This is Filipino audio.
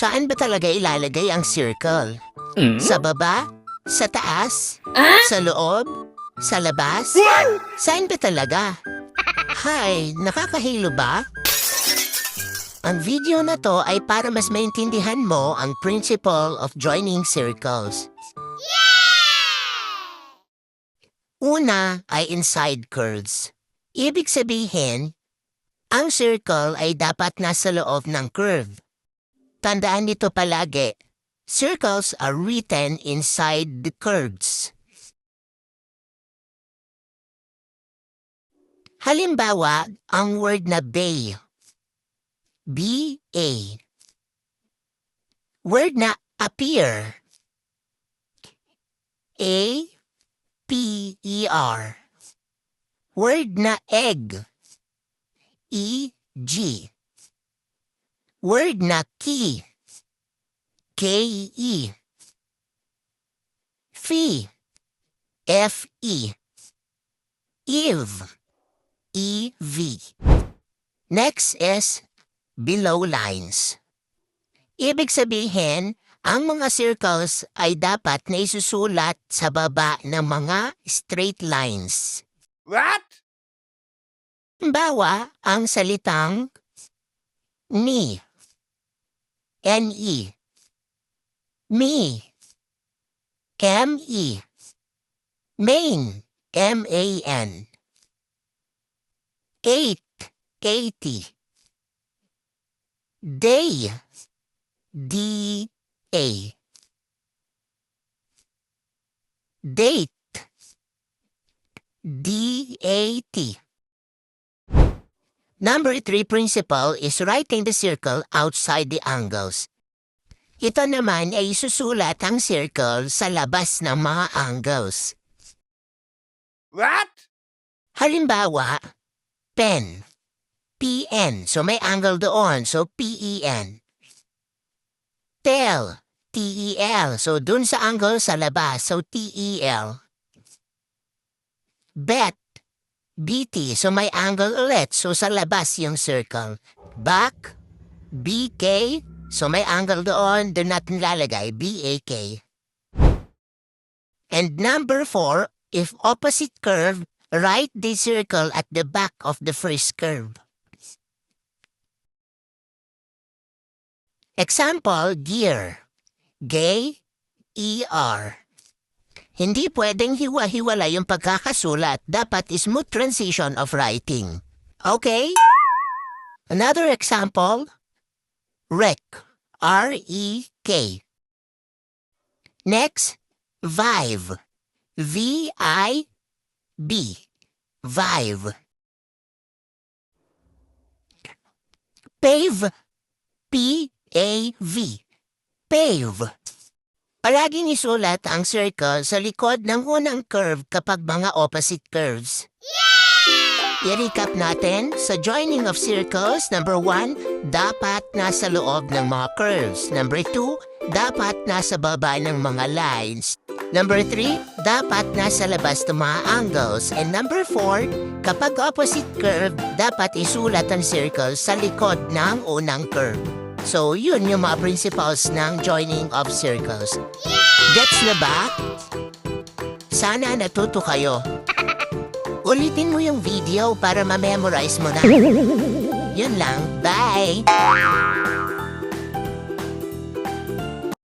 Saan ba talaga ilalagay ang circle? Sa baba? Sa taas? Sa loob? Sa labas? Saan ba talaga? Hay, nakakahilo ba? Ang video na to ay para mas maintindihan mo ang principle of joining circles. Una ay inside curves. Ibig sabihin, ang circle ay dapat nasa loob ng curve. Tandaan nito palagi, circles are written inside the curves. Halimbawa, ang word na bay. B-A. Word na appear. A-P-E-R. Word na egg. E-G. Word na key. K-E. Fee. F-E. Eve. E-V. Next is below lines. Ibig sabihin, ang mga circles ay dapat na isusulat sa baba ng mga straight lines. What? Halimbawa, ang salitang ni. N-E. Me. M-E. Main. M-A-N. Eight. 80. Day. D-A. Date. D-A-T. Number 3 principle is writing the circle outside the angles. Ito naman ay isusulat ang circle sa labas ng mga angles. What? Halimbawa, pen. P-N. So may angle doon. So P-E-N. Tel. T-E-L. So dun sa angle sa labas. So T-E-L. Bet. B-T. So may angle ulit. So sa labas yung circle. Back. B-K. So may angle doon. Doon natin lalagay. B-A-K. And number 4, if opposite curve, write the circle at the back of the first curve. Example, gear. G-E-R. Hindi pwedeng hiwa-hiwala yung pagkakasulat. Dapat smooth transition of writing. Okay? Another example, rec. R-E-K. Next, vive. V-I-B. Vive. Pave. P-A-V. Pave. Palaging isulat ang circle sa likod ng unang curve kapag mga opposite curves. I-recap natin, sa joining of circles, number 1, dapat nasa loob ng mga curves. Number 2, dapat nasa baba ng mga lines. Number 3, dapat nasa labas ng mga angles. And number 4, kapag opposite curve, dapat isulat ang circle sa likod ng unang curve. So, yun yung mga principles ng joining of circles. Gets na ba? Sana natuto kayo. Ulitin mo yung video para ma-memorize mo na. Yun lang. Bye!